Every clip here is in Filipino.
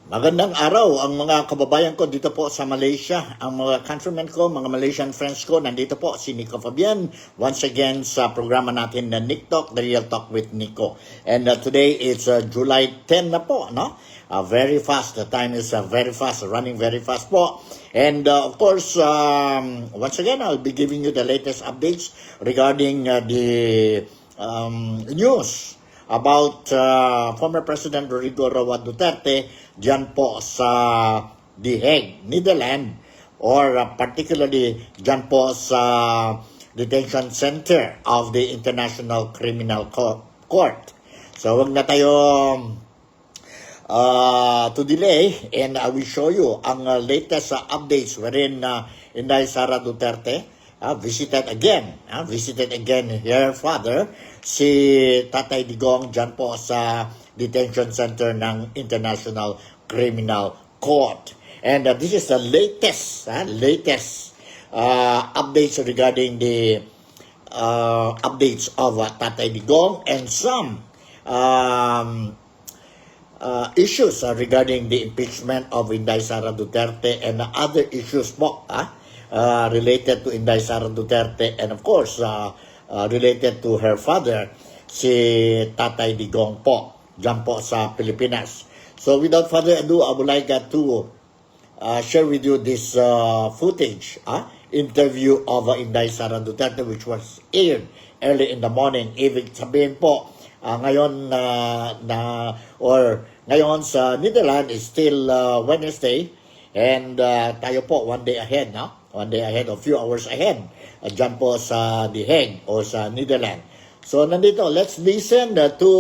Magandang araw ang mga kababayan ko dito po sa Malaysia. Ang mga countrymen ko, mga Malaysian friends ko, nandito po si Nico Fabian. Once again sa programa natin na Nick Talk, The Real Talk with Nico. And today it's July 10 na po, no? Very fast. The time is very fast, running very fast po. And of course, once again, I'll be giving you the latest updates regarding the news about former President Rodrigo Roa Duterte dyan po sa The Hague, Netherlands, or particularly dyan po sa detention center of the International Criminal Court. So wag na tayo to delay, and I will show you ang latest updates wherein Inday Sara Duterte visited again her father, si Tatay Digong, dyan po sa detention center ng International Criminal Court. And this is the latest updates regarding the updates of Tatay Digong and some issues regarding the impeachment of Inday Sara Duterte and other issues po related to Inday Sara Duterte and of course related to her father, si Tatay Digong po, dyan po sa Pilipinas. So without further ado, I would like to share with you this footage, interview of Inday Sara Duterte, which was aired early in the morning. Ibig sabihin po, ngayon ngayon sa Netherlands is still Wednesday, and tayo po one day ahead, no? One day ahead, a few hours ahead, dyan po sa The Hague o sa Netherlands. So nandito, let's listen to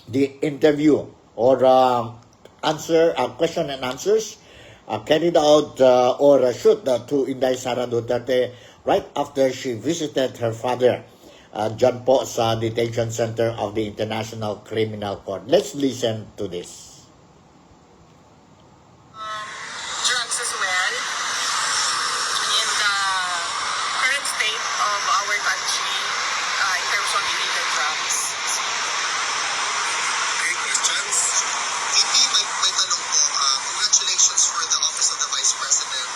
the interview or question and answers carried out or shoot to Inday Sara Duterte right after she visited her father dyan po sa detention center of the International Criminal Court. Let's listen to this. Drugs as well in the current state of our country in terms of illegal drugs. Great questions. VP, may tanong po. Congratulations for the Office of the Vice President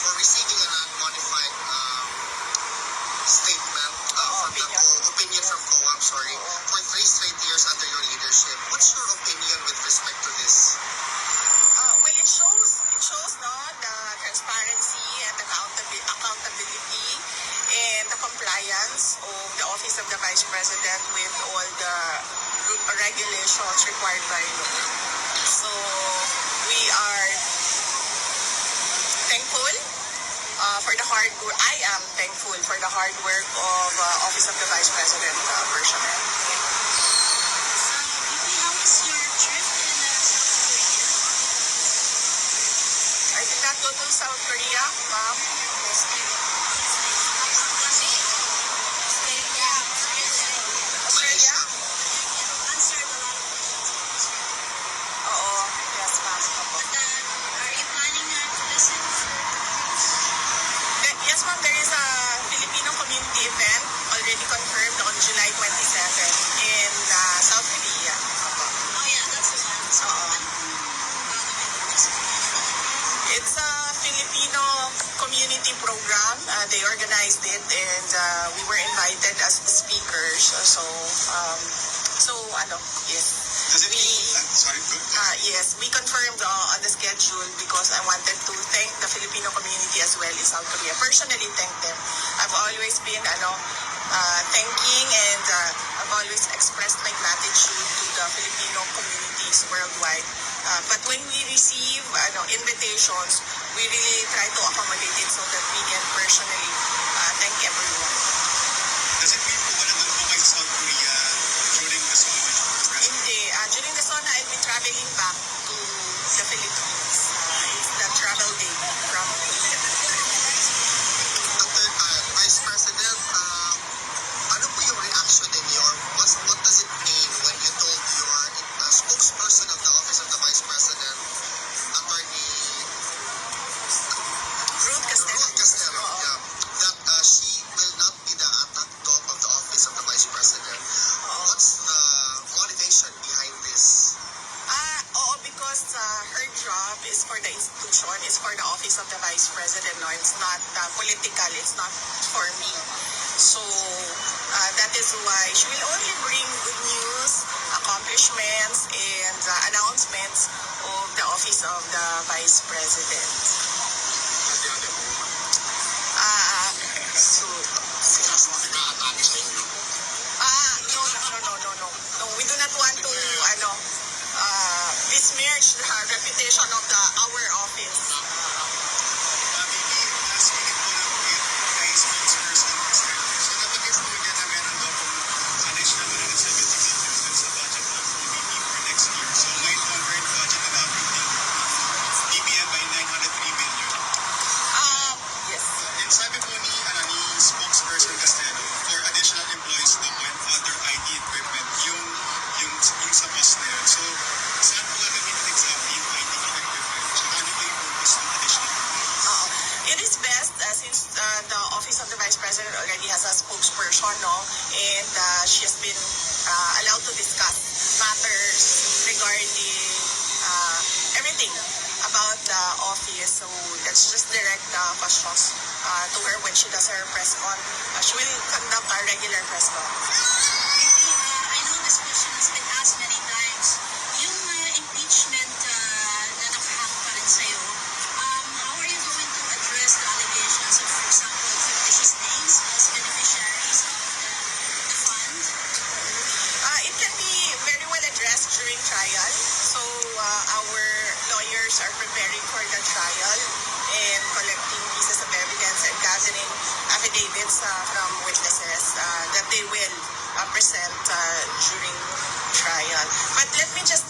for receiving an unmodified statement opinion from COAM, for 3 straight years under your leadership. What's your opinion with respect to this? Well, it shows no, the transparency and accountability and the compliance of the Office of the Vice President with all the regulations required by law. So we are thankful for the hard work. I am thankful for the hard work of Office of the Vice President personnel. I did not go to South Korea, ma'am. Australia? Oo, yes, ma'am. Opo. Yes, ma'am, there is a Filipino community event already confirmed on July 27 in South Korea. Opo. Oo. It's a Filipino community program. They organized it, and we were invited as speakers. Yes. Does it sorry, go ahead. Yes, we confirmed on the schedule because I wanted to thank the Filipino community as well in South Korea. Personally, thank them. I've always been thanking, and I've always expressed my gratitude to the Filipino communities worldwide. But when we receive invitations, we really try to accommodate it so that we can personally thank everyone. Does it mean po ba nandun po kayo sa South Korea during the SONA? Hindi. During the SONA, I'll be traveling back to the Philippines. It's the travel day from Vice President, ano po yung reaction ninyo? What does it mean when you told your spokesperson of the Office of the Vice President, Attorney Ruth Castelo, that she will not be the top dog of the Office of the Vice President? What's the motivation behind this? Oo, because the institution. It's for the office of the Vice President. No, it's not political. It's not for me. So that is why she will only bring good news, accomplishments, and announcements of the office of the Vice President. So, no, we do not want to besmirch the reputation of our office. Yes. Sabi po ni spokesperson Castelo, for additional employees daw and other IT equipment, yung sa bus na yun. So, saan po gagamitin exactly yung IT equipment? So, ano po yung purpose ng additional employees? It is best since the office of the Vice President already has a spokesperson, no, and she has been allowed to discuss matters regarding everything about the office. So let's just direct questions to her when she does her press con. She will conduct a regular press con. I know this question has been asked many times. Yung impeachment na nakahang pa rin sa'yo, how are you going to address the allegations of, for example, fictitious names as beneficiaries of the fund? It can be very well addressed during trial. So our lawyers are preparing for the trial and collecting pieces of evidence and gathering affidavits from witnesses that they will present during trial. But let me just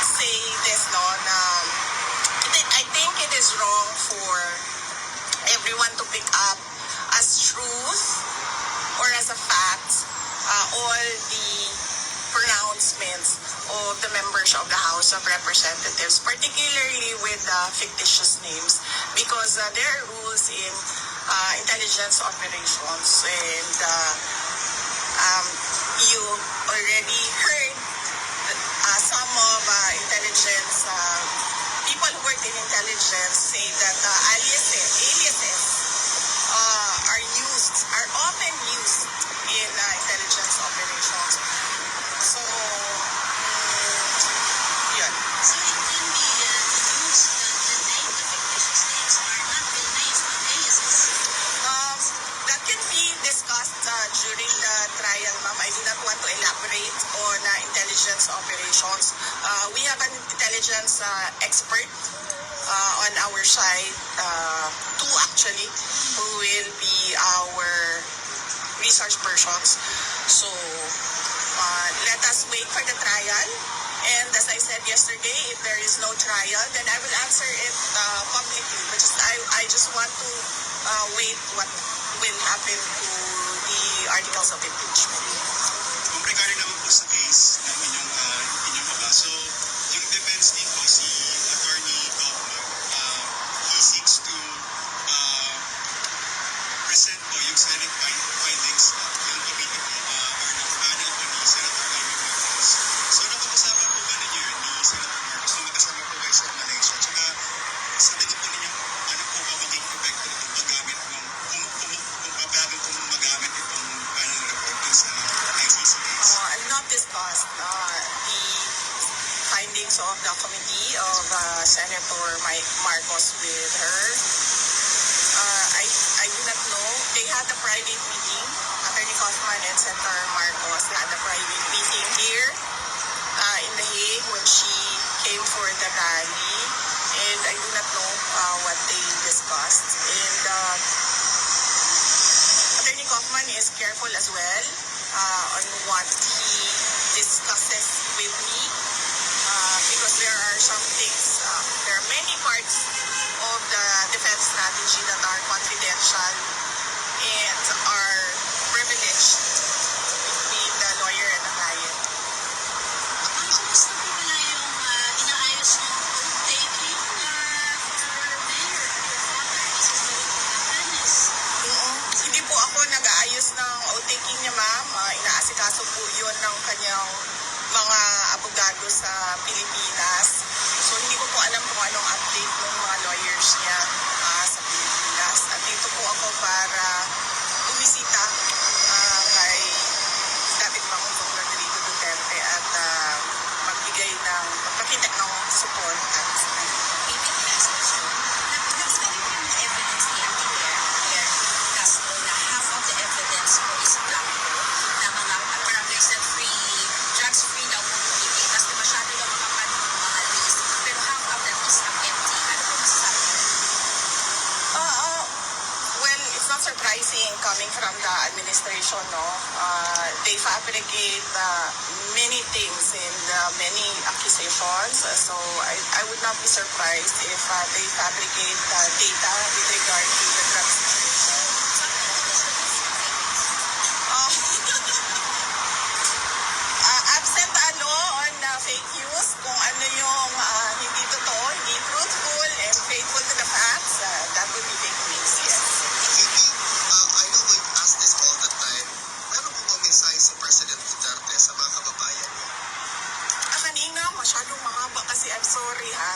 say this, no, na I think it is wrong for everyone to pick up as truth or as a fact all the pronouncements of the members of the House of Representatives, particularly with fictitious names, because there are rules in intelligence operations, and you already heard some of intelligence people who work in intelligence say that aliases are often used in intelligence operations. So, yun. So it can be deduced that the fictitious names are not real names, but aliases. That can be discussed during the trial, ma'am. I do not want to elaborate on intelligence operations. We have an intelligence expert on our side, two actually, who will be our research persons. So, let us wait for the trial. And as I said yesterday, if there is no trial, then I will answer it publicly. But I just want to wait what will happen to the articles of impeachment. Kung regarding naman po sa case ng inyong aba, so yung defense team po, si Attorney Kaufman, he seeks to present po yung Senate findings yung committee po, or ng panel po ni Senator Amy Marcos. So napag-usapan po ba ninyo yun ni Senator Marcos nung magkasama po kayo sa Malaysia? Tsaka sa tingin po ninyo, ano po ba magiging epekto nitong paggamit ng kung papayagan po magamit itong panel report dun sa ICC case? I've not discussed the findings of the committee of Senator Mike Marcos with her. I do not know. They had a private meeting. Attorney Kaufman and Senator Marcos had a private meeting here in The Hague when she came for the rally. And I do not know what they discussed. And Attorney Kaufman is careful as well on what he discusses with me because there are some things, there are many parts of the defense strategy that are confidential and are privileged between the lawyer and the client. Gusto mo pala yung inaayos ng vote-taking for mayor, your father, Mrs. Dennis. Hindi po ako nag-aayos ng outtaking niya, ma'am. Inaasikaso po yun ng kanyang mga abogado sa Pilipinas. So hindi ko po alam kung anong update ng mga lawyers niya sa Pilipinas. At dito po ako para bumisita kay dating Pangulong Rodrigo Duterte at magpakita ng support at Maybe last question. There's very little evidence here Castro na half of the evidence po is blanco na mga parang there's a drugs-free daw po pilitin kasi masyado daw makapanin ng mga list pero half of that is empty. Ano po masasabi niyo? Well, it's not surprising coming from the administration, no? They fabricate many things and many accusations. So I would not be surprised if they fabricate data with regard to the drug situation. Absent on fake news, kung ano yung hindi totoo, hindi truthful, and faithful to the facts, that would be fake news, yes. VP, I know we ask this all the time. Meron po ba mensahe si President Duterte sa mga kababayan niya? Kanina, masyadong mahaba kasi I'm sorry ha.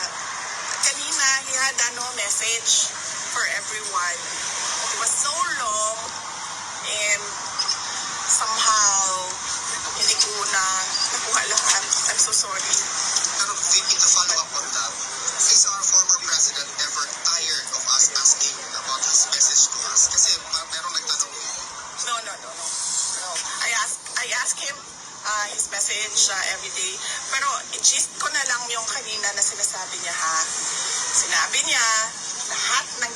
Kanina, he had message for everyone. It was so long and somehow hindi ko na nakuha lahat. I'm so sorry. Pero VP, to follow up on that, is our former president ever tired of us asking about his message to us? Kasi meron nagtanong, No. I ask him his message every day. Pero i-gist ko na lang yung kanina na sinasabi niya ha. Sinabi niya, lahat ng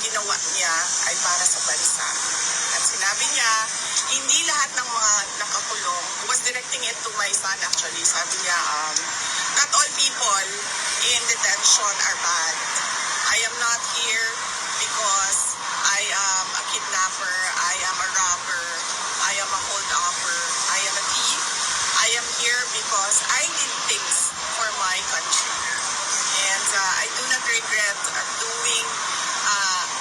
ginawa niya ay para sa bansa. At sinabi niya, hindi lahat ng mga nakakulong, he was directing it to my son actually, sabi niya, not all people in detention are bad. I am not here because I am a kidnapper, I am a robber, I am a hold-upper, I am a thief. I am here because I did things for my country. And I do not regret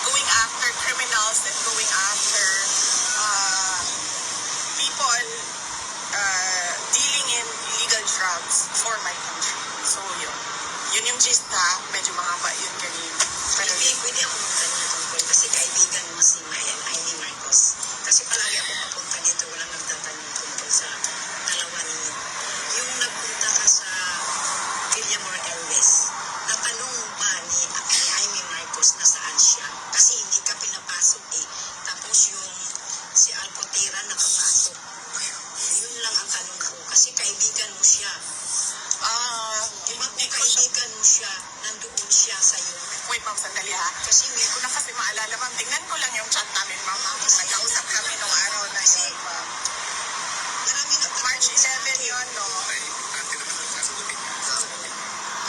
going after criminals and going after people dealing in illegal drugs for my country. So yun yung gist ha, medyo mahaba yun kanina. Pero Pwede ako magtanong tungkol kasi kaibigan mo si Amy Marcos. Kasi palagi ako papunta dito, walang nagtatanong tungkol sa dalawa ninyo. Yung nagpunta ka sa Villamor Airways, natanong ba ni Amy Marcos na saan siya? Kasi hindi ka pinapasok eh. Tapos yung si Alcotera nakapasok. Yun lang ang tanong ko. Kasi kaibigan mo siya. hindi ko siya. Kaibigan mo siya, nandoon siya sa'yo. Wait ma'am, sandali ha. Kasi hindi ko na kasi maalala ma'am. Tingnan ko lang yung chat namin ma'am. Nag-ausap kami nung araw na yun ma'am. Marami na March 11 yun, no?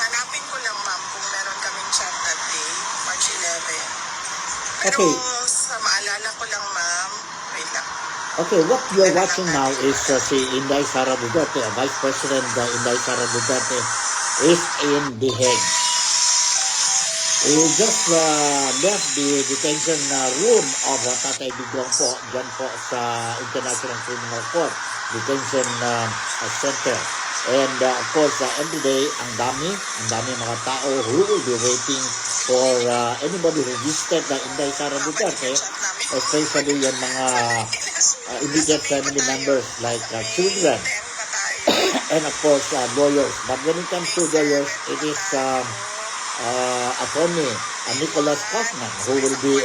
Hanapin ko lang ma'am kung meron kaming chat that day. March 11. Pero Okay. sa maalala ko lang ma'am. Wait lang. Okay, what you're watching now is si Inday Sara Duterte, Vice President Inday Sara Duterte is in The Hague. He just left the detention room of Tatay Digong po, dyan po sa International Criminal Court Detention Center. And of course, every day, ang dami mga tao who will be waiting for anybody who visited Inday Sara Duterte, especially yung mga immediate family members like children and of course lawyers. But when it comes to lawyers, it is attorney Nicholas Kaufman who will be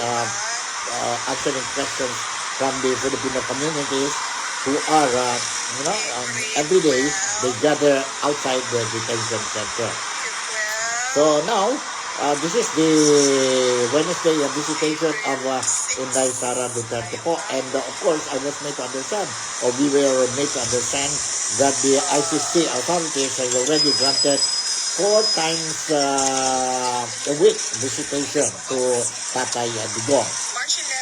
answering questions from the Filipino communities who are, every day they gather outside the detention center. So now, this is the Wednesday visitation of Inday Sara Duterte po. And of course, I was made to understand, or we were made to understand, that the ICC authorities have already granted 4 times a week visitation to Tatay Digong. March 11.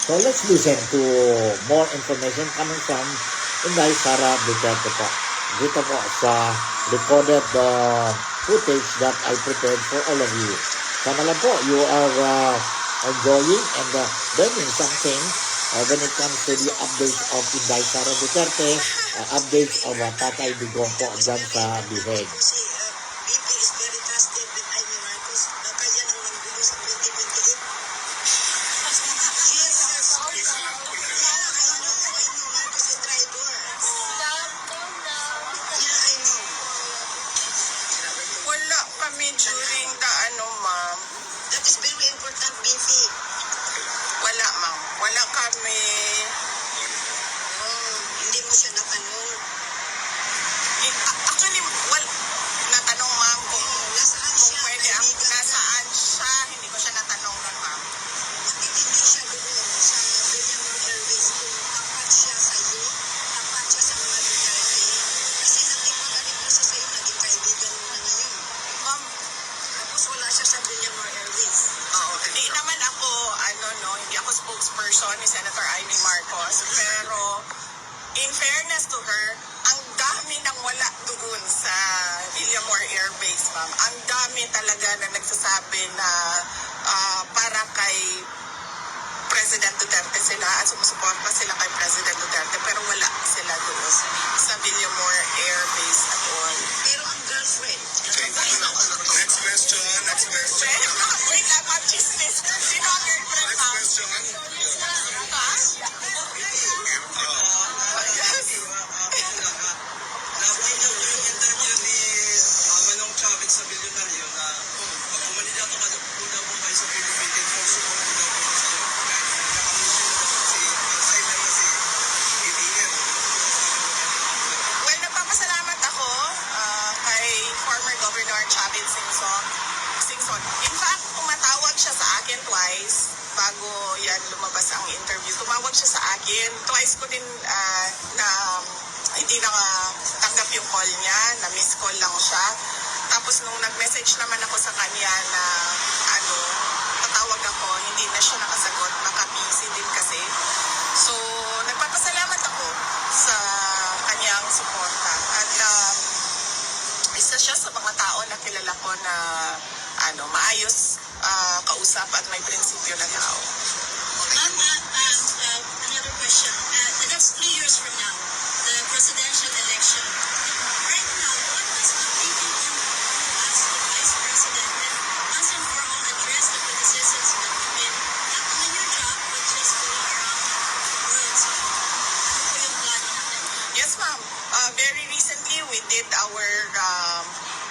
So let's listen to more information coming from Inday Sara Duterte po. Dito po sa recorded footage that I prepared for all of you. Sana lang po, you are ongoing and learning something when it comes to the updates of Inday Sara Duterte, updates of Tatay Digong po dyan sa Biheg. Kasi BP is very trusted with Amy Marcos. Kaya nang nanggulo sa 2028. Yes, yes. Yeah, I know Amy Marcos is traitor. Yeah, I know. Wala kami during the ma'am. That is very important, BP. Wala, ma'am. Wala kami. Hindi mo siya natanong. Actually, natanong, ma'am, kung Nasaan siya, pwede kaibigan? nasaan siya. Hindi ko siya natanong nun, ma'am. Bakit hindi siya doon sa Villamor Airways kung tapat siya sa iyo, tapat siya sa mga Duterte? Kasi nakipag-alit na siya sa iyo, naging kaibigan mo na ngayon. Ma'am, Tapos wala siya sa Villamor Airways. hindi naman ako, hindi ako spokesperson ni Senator Amy Marcos. Pero, in fairness to her, ang dami nang wala doon sa Villamor Air Base, ma'am. Ang dami talaga na nagsasabi na para kay President Duterte sila at sumusuporta sila kay President Duterte, pero wala sila doon sa Villamor Air Base at all. Pero ang girlfriend, Next question. Wait lang, ma'am, chismis. Sino ang girlfriend, Next ma'am? question. nabay niyo po yung interview ni Manong Chavez sa Bilyonaryo na pag kumandidato ka una po kayo sa Philippine for support ko daw po sa iyo. Nakamusin na si Simon na si BBM. Well, nagpapasalamat ako kay former Governor Chavez Singson. In fact, tumatawag siya sa akin twice bago yan lumabas ang interview. Tumawag siya sa akin. Twice ko din na hindi nakatanggap yung call niya, na miss call lang siya. Tapos nung nag-message naman ako sa kanya na patawag ako, hindi na siya nakasagot, naka-busy din kasi. So, nagpapasalamat ako sa kanyang suporta. At isa siya sa mga tao na kilala ko na maayos kausap at may prinsipyo na tao. Ma'am, another question. That's 3 years from now, the presidential election. Right now, what does the BBM as the Vice President and once and for all address the criticisms that you've been not only in your job, but just going around the world? So, ano po yung plano natin? Yes, ma'am. Very recently, we did our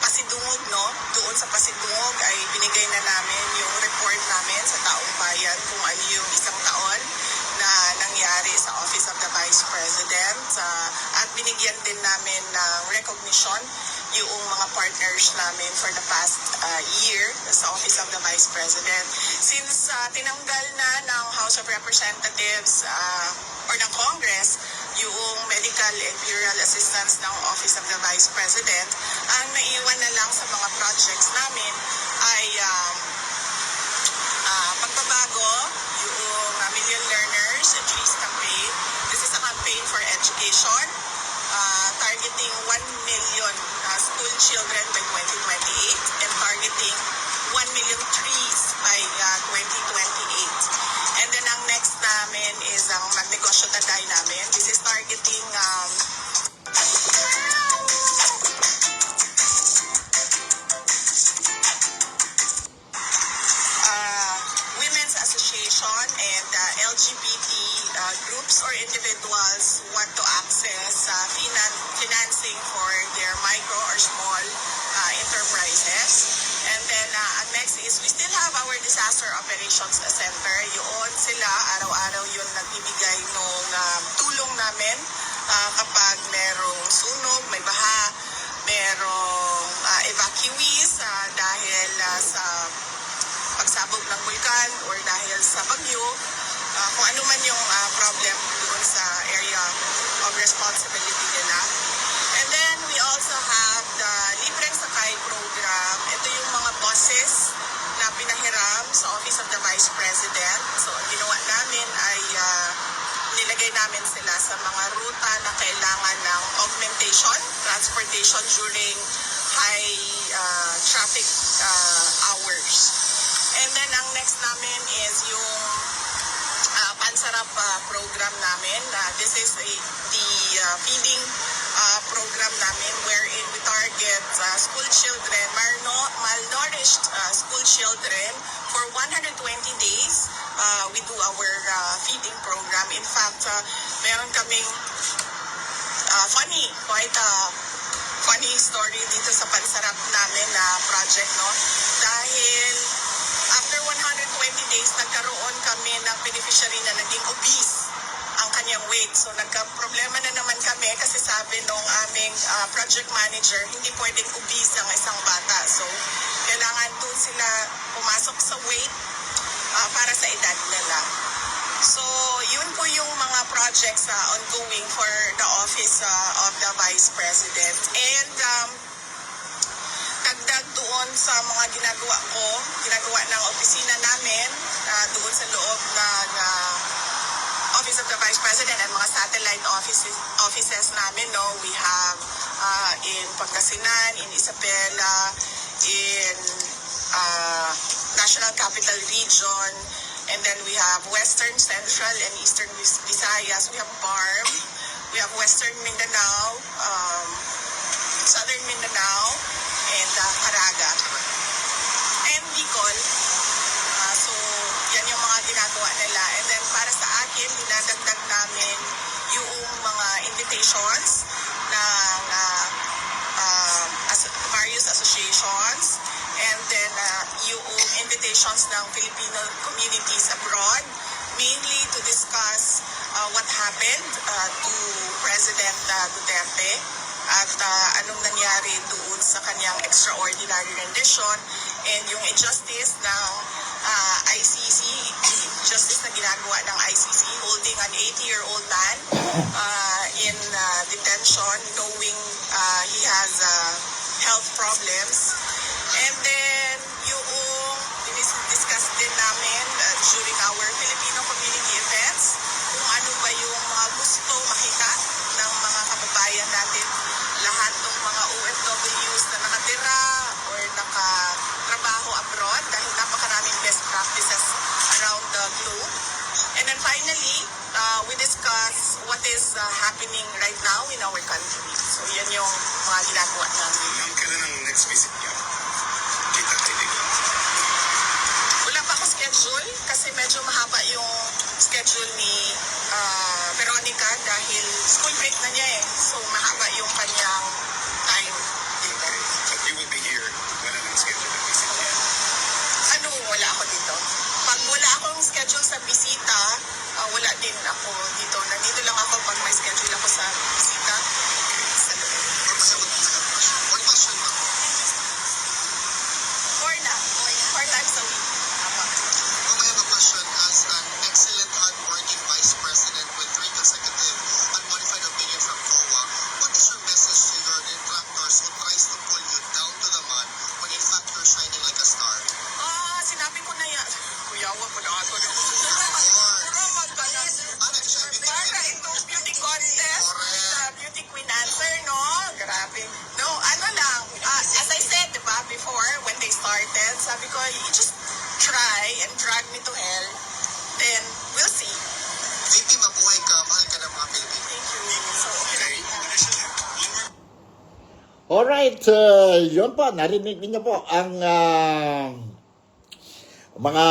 pasidungog, no? Doon sa pasidungog ay binigay na namin yung report namin sa taong bayan kung ano yung isang taon na nangyari sa Office of the Vice President. At binigyan din namin ng recognition yung mga partners namin for the past year sa Office of the Vice President. Since tinanggal na ng House of Representatives or ng Congress yung medical and burial assistance ng Office of the Vice President, ang naiwan na lang sa mga projects namin ay pagbabago yung Million Learners and Trees campaign. This is a campaign for education targeting 1 million school children by 2028 and targeting 1 million trees by 2028. And then ang next namin is ang Magnegosyo Taday namin. This is targeting women's association and LGBT groups or individuals want to access financing for their micro or small enterprises. And then ang next is we still have our disaster operations center. Yun sila, araw-araw yun nagbibigay ng tulong namin kapag merong sunog, may baha, merong evacuees dahil sa pagsabog ng vulkan or dahil sa bagyo, kung ano man yung problem doon sa area of responsibility nila. And then we also have the Libreng Sakay program. Ito yung mga buses na pinahiram sa Office of the Vice President. So ang ginawa namin ay nilagay namin sila sa mga ruta na kailangan ng transportation during high traffic hours. And And then ang next namin is yung Pansarap program namin. This is the feeding program namin wherein we target school children, malnourished school children for 120 days. We do our feeding program. In fact, meron kaming quite funny story dito sa Pansarap namin na project, no? Dahil after 120 days, nagkaroon kami ng beneficiary na naging obese ang kanyang weight. So nagka-problema na naman kami kasi sabi nung aming project manager, hindi pwedeng obese ang isang bata. So kailangan doon sila pumasok sa weight para sa edad nila. So yun po yung mga projects ongoing for the office of the Vice President. And dagdag doon sa mga ginagawa ng opisina namin doon sa loob ng Office of the Vice President and mga satellite offices namin, no? We have in Pangasinan, in Isabela, in National Capital Region, and then we have Western, Central, and Eastern Visayas. We have BARM, we have Western Mindanao, Southern Mindanao, and Caraga. And Bicol. So, yan yung mga ginagawa nila. And then, para sa akin, dinadagdag namin yung mga invitations ng various associations. And then, yung invitations ng Filipino communities abroad, mainly to discuss what happened to President Duterte at anong nangyari doon sa kanyang extraordinary rendition and yung injustice ng ICC, justice na ginagawa ng ICC, holding an 80-year-old man in detention, knowing he has health problems. And then, yung discuss din namin during our Filipino community events, kung ano ba yung mga gusto makita ng mga kababayan natin, lahat ng mga OFWs na nakatira or nakatrabaho abroad dahil napakaraming best practices around the globe. And then finally, we discuss what is happening right now in our country. So yan yung mga ginagawa namin. Ma'am, kailan ang next visit niyo? Kita tayo. Wala pa ako schedule kasi medyo mahaba yung schedule ni Veronica dahil school break na niya eh. So mahaba yung kanyang time. Okay. But you will be here. Wala nang schedule ang visit niya. Wala ako dito. Pag wala akong schedule sa bisita, wala din ako dito. Nandito lang ako pag may schedule ako sa bisita. Sa loob. One question, ma'am. 4 times a week. Tama. Ma'am, I have a question. As an excellent hard-working Vice President with 3 consecutive unmodified opinion from COA, what is your message to your detractors who tries to pull you down to the mud when in fact you're shining like a star? Sinabi ko na yan. Kuyawa po na ako. Para itong beauty contest, beauty queen answer, no? Grabe. No, ano lang. As I said, diba, before, when they started, sabi ko, you just try and drag me to hell. Then, we'll see. VP, mabuhay ka. Mahal ka ng mga Pilipino. Thank you. So, Okay. Alright, yun po, narinig niyo po ang mga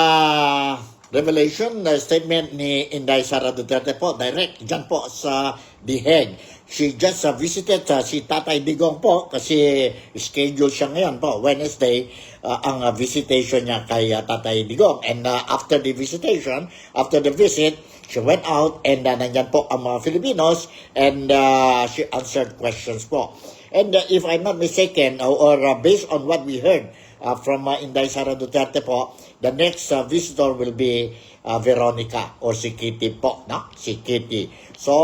revelation statement ni Inday Sara Duterte po, direct dyan po sa The Hague. She just visited si Tatay Digong po kasi schedule siya ngayon po, Wednesday, ang visitation niya kay Tatay Digong. And after the visitation, after the visit, she went out and nandyan po ang mga Filipinos and she answered questions po. And if I'm not mistaken, or based on what we heard from Inday Sara Duterte po, the next visitor will be Veronica or si Kitty po, no? Si Kitty. So,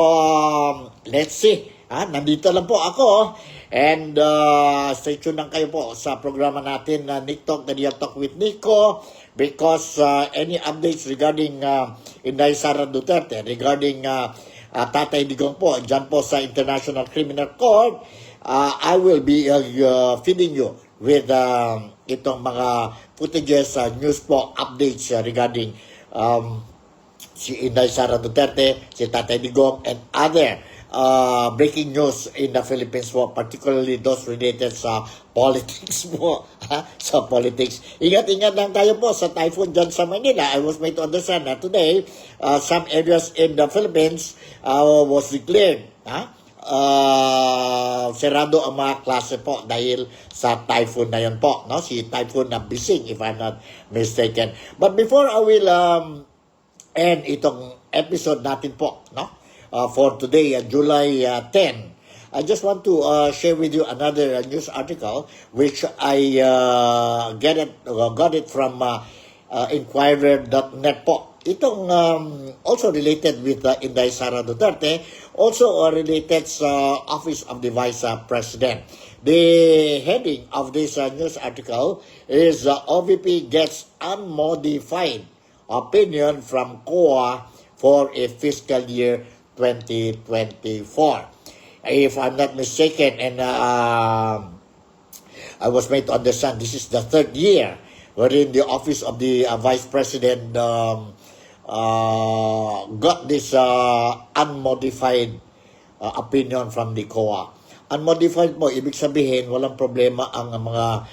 let's see. Nandito lang po ako. And stay tuned lang kayo po sa programa natin na Nick Talk, The Real Talk with Nico, because any updates regarding Inday Sara Duterte, regarding Tatay Digong po, dyan po sa International Criminal Court, I will be feeding you with itong mga footages, news po, updates regarding si Inday Sara Duterte, si Tatay Digong, and other breaking news in the Philippines po, particularly those related sa politics po. Sa politics. Ingat-ingat lang tayo po sa typhoon dyan sa Manila. I was made to understand that today, some areas in the Philippines was declared serado ang mga klase po dahil sa typhoon na yun po. No? Si Typhoon na Bising, if I'm not mistaken. But before I will end itong episode natin po, no? For today, July 10, I just want to share with you another news article which I got it from Inquirer.net po. Itong also related with Inday Sara Duterte, also related sa Office of the Vice President. The heading of this news article is OVP gets unmodified opinion from COA for a fiscal year 2024. If I'm not mistaken, and I was made to understand this is the third year wherein the Office of the Vice President got this unmodified opinion from the COA. Unmodified po, ibig sabihin, walang problema ang mga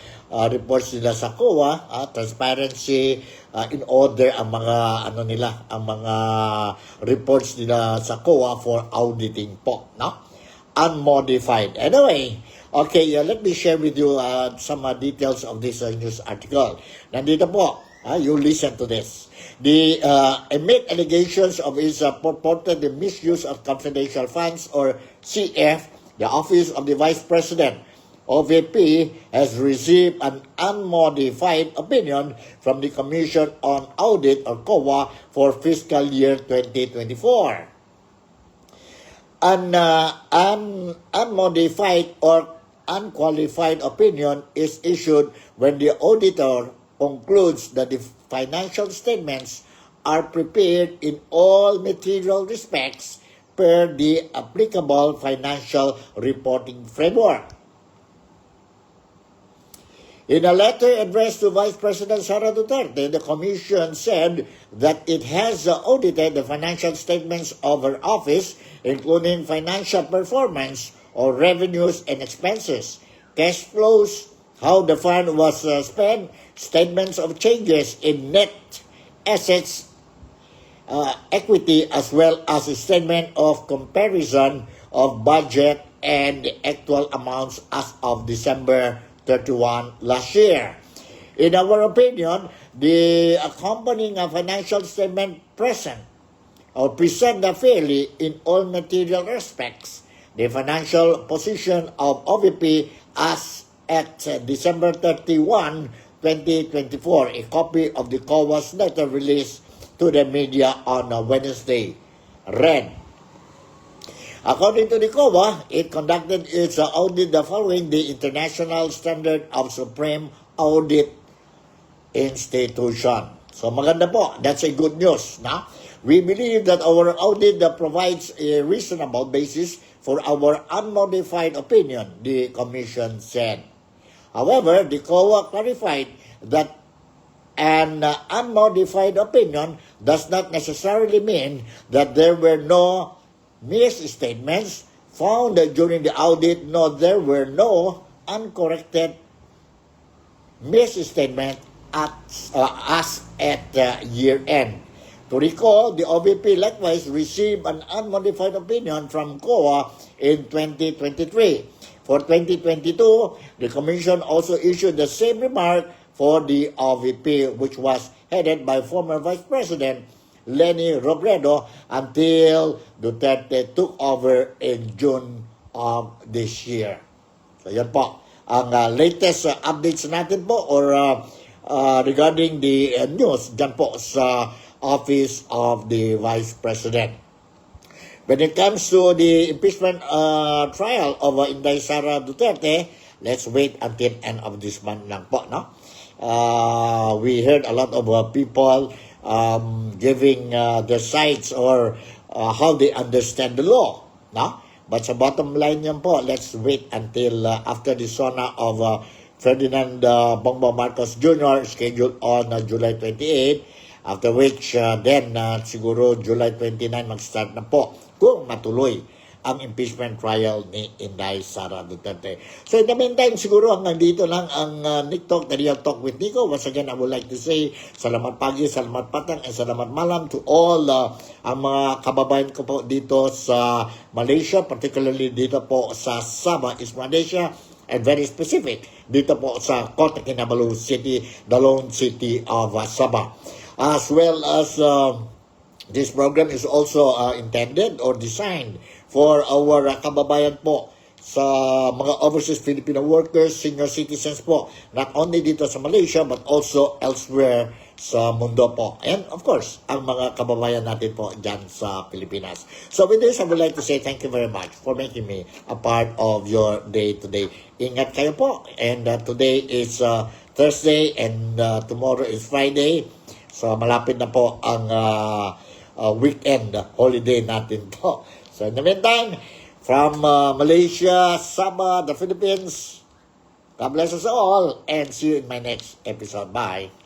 reports nila sa COA, transparency, in order ang mga ang mga reports nila sa COA for auditing po, no? Unmodified. Anyway, okay, let me share with you some details of this news article. Nandito po, you listen to this. The amid allegations of his purported misuse of confidential funds, or CF, the Office of the Vice President, OVP, has received an unmodified opinion from the Commission on Audit, or COA, for fiscal year 2024. An unmodified or unqualified opinion is issued when the auditor concludes that the financial statements are prepared in all material respects per the applicable financial reporting framework. In a letter addressed to Vice President Sara Duterte, the Commission said that it has audited the financial statements of her office, including financial performance or revenues and expenses, cash flows, how the fund was spent, statements of changes in net assets, equity, as well as a statement of comparison of budget and the actual amounts as of December 31 last year. In our opinion, the accompanying financial statement present fairly in all material respects the financial position of OVP as at December 31, 2024. A copy of the COA's letter released to the media on Wednesday read, according to the COA, it conducted its audit following the international standard of Supreme Audit Institution. So maganda po. That's a good news. Na? We believe that our audit provides a reasonable basis for our unmodified opinion, the Commission said. However, the COA clarified that an unmodified opinion does not necessarily mean that there were no misstatements found during the audit, nor there were no uncorrected misstatements as at year-end. To recall, the OVP likewise received an unmodified opinion from COA in 2023. For 2022, the Commission also issued the same remark for the OVP, which was headed by former Vice President Leni Robredo until Duterte took over in June of this year. So yan po ang latest updates natin po or regarding the news dyan po sa Office of the Vice President. When it comes to the impeachment trial of Inday Sara Duterte, let's wait until end of this month lang po, no? We heard a lot of people giving their sides or how they understand the law, no? But sa bottom line yan po, let's wait until after the SONA of Ferdinand Bongbong Marcos Jr. scheduled on July 28, after which then siguro July 29 mag-start na po kung matuloy ang impeachment trial ni Inday Sara Duterte. So in the meantime, siguro hanggang dito lang ang Nick Talk, The Real Talk with Nico. Once again, I would like to say salamat pagi, salamat patang, and salamat malam to all ang mga kababayan ko po dito sa Malaysia, particularly dito po sa Sabah, East Malaysia, and very specific dito po sa Kota Kinabalu City, the lone city of Sabah. As well as this program is also intended or designed for our kababayan po sa mga overseas Filipino workers, senior citizens po, not only dito sa Malaysia but also elsewhere sa mundo po. And of course, ang mga kababayan natin po dyan sa Pilipinas. So with this, I would like to say thank you very much for making me a part of your day-to-day. Ingat kayo po. And today is Thursday and tomorrow is Friday. So malapit na po ang weekend holiday natin po. So in the meantime, from Malaysia, Sabah, the Philippines, God bless us all and see you in my next episode. Bye.